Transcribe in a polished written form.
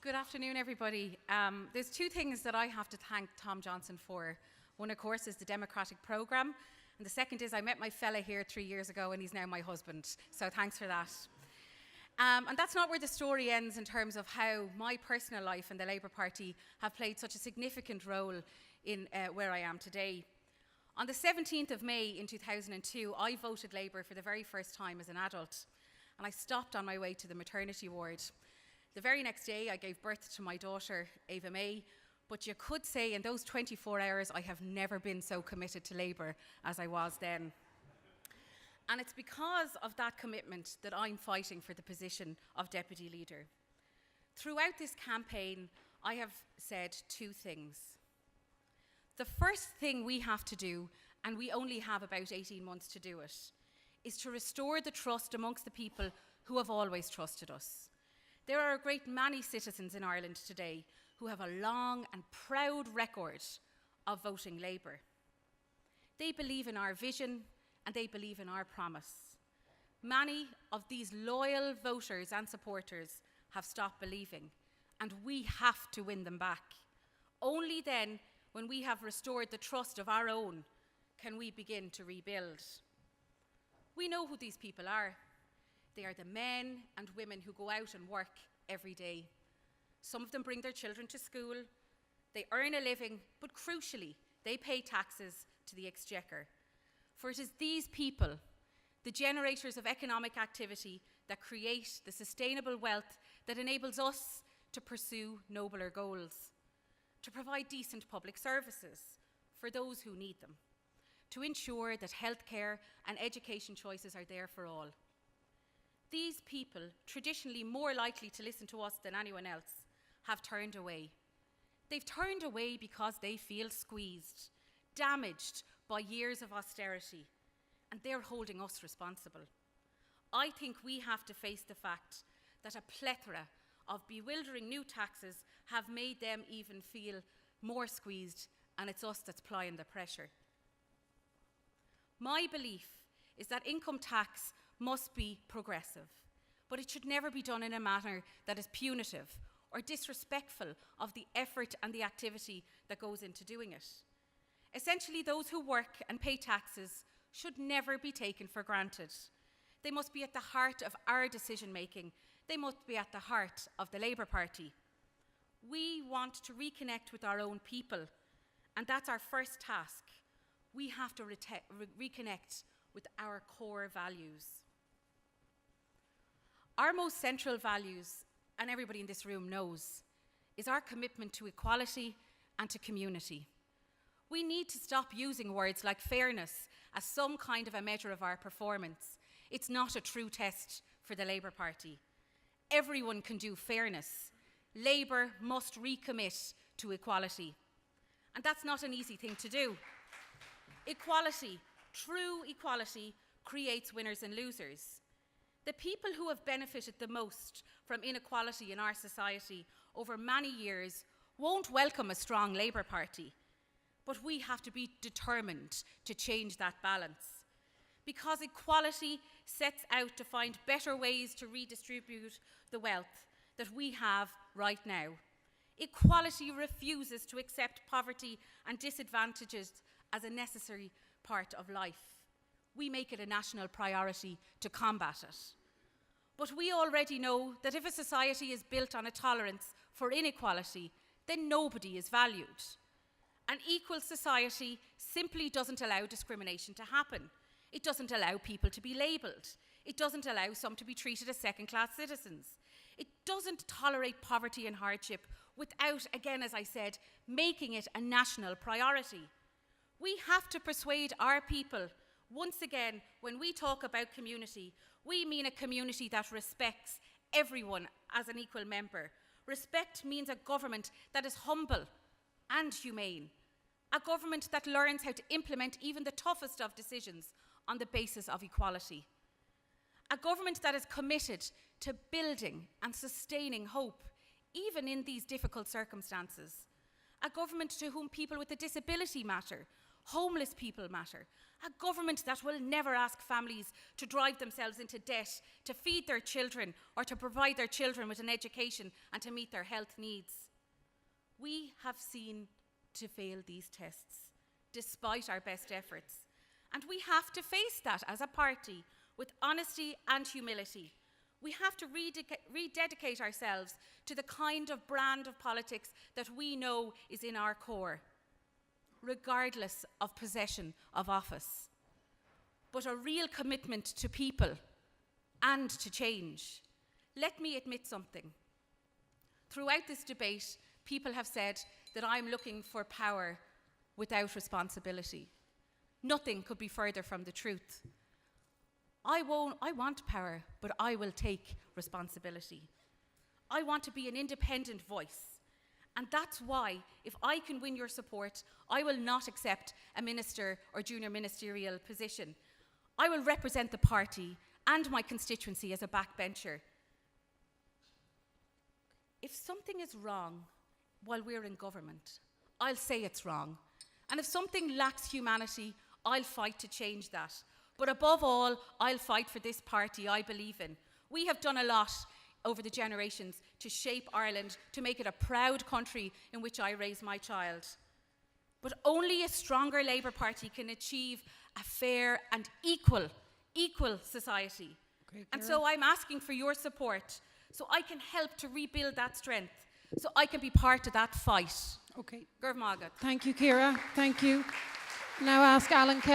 Good afternoon, everybody. There's two things that I have to thank Tom Johnson for. One, of course, is the Democratic Programme, and the second is I met my fella here 3 years ago, and he's now my husband. So thanks for that. And that's not where the story ends in terms of how my personal life and the Labour Party have played such a significant role in where I am today. On the 17th of May in 2002, I voted Labour for the very first time as an adult, and I stopped on my way to the maternity ward. The very next day, I gave birth to my daughter, Ava May, but you could say in those 24 hours, I have never been so committed to Labour as I was then. And it's because of that commitment that I'm fighting for the position of Deputy Leader. Throughout this campaign, I have said two things. The first thing we have to do, and we only have about 18 months to do it, is to restore the trust amongst the people who have always trusted us. There are a great many citizens in Ireland today who have a long and proud record of voting Labour. They believe in our vision and they believe in our promise. Many of these loyal voters and supporters have stopped believing, and we have to win them back. Only then, when we have restored the trust of our own, can we begin to rebuild. We know who these people are. They are the men and women who go out and work every day. Some of them bring their children to school. They earn a living, but crucially, they pay taxes to the Exchequer. For it is these people, the generators of economic activity, that create the sustainable wealth that enables us to pursue nobler goals, to provide decent public services for those who need them, to ensure that healthcare and education choices are there for all. These people, traditionally more likely to listen to us than anyone else, have turned away. They've turned away because they feel squeezed, damaged by years of austerity, and they're holding us responsible. I think we have to face the fact that a plethora of bewildering new taxes have made them even feel more squeezed, and it's us that's applying the pressure. My belief is that income tax must be progressive, but it should never be done in a manner that is punitive or disrespectful of the effort and the activity that goes into doing it. Essentially, those who work and pay taxes should never be taken for granted. They must be at the heart of our decision-making. They must be at the heart of the Labour Party. We want to reconnect with our own people, and that's our first task. We have to reconnect with our core values. Our most central values, and everybody in this room knows, is our commitment to equality and to community. We need to stop using words like fairness as some kind of a measure of our performance. It's not a true test for the Labour Party. Everyone can do fairness. Labour must recommit to equality. And that's not an easy thing to do. Equality, true equality, creates winners and losers. The people who have benefited the most from inequality in our society over many years won't welcome a strong Labour Party, but we have to be determined to change that balance. Because equality sets out to find better ways to redistribute the wealth that we have right now. Equality refuses to accept poverty and disadvantages as a necessary part of life. We make it a national priority to combat it. But we already know that if a society is built on a tolerance for inequality, then nobody is valued. An equal society simply doesn't allow discrimination to happen. It doesn't allow people to be labelled. It doesn't allow some to be treated as second-class citizens. It doesn't tolerate poverty and hardship without, again, as I said, making it a national priority. We have to persuade our people. Once again, when we talk about community, we mean a community that respects everyone as an equal member. Respect means a government that is humble and humane, a government that learns how to implement even the toughest of decisions on the basis of equality, a government that is committed to building and sustaining hope, even in these difficult circumstances, a government to whom people with a disability matter, Homeless people matter. A government that will never ask families to drive themselves into debt to feed their children or to provide their children with an education and to meet their health needs. We have seen to fail these tests, despite our best efforts. And we have to face that as a party with honesty and humility. We have to rededicate ourselves to the kind of brand of politics that we know is in our core, regardless of possession of office, but a real commitment to people and to change. Let me admit something. Throughout this debate, people have said that I'm looking for power without responsibility. Nothing could be further from the truth. I want power, but I will take responsibility. I want to be an independent voice. And that's why, if I can win your support, I will not accept a minister or junior ministerial position. I will represent the party and my constituency as a backbencher. If something is wrong while we're in government, I'll say it's wrong. And if something lacks humanity, I'll fight to change that. But above all, I'll fight for this party I believe in. We have done a lot over the generations to shape Ireland, to make it a proud country in which I raise my child. But only a stronger Labour Party can achieve a fair and equal society. Great, and so I'm asking for your support so I can help to rebuild that strength, so I can be part of that fight. Okay. Gurb Magat. Thank you, Ciara. Thank you. Now ask Alan Kelly.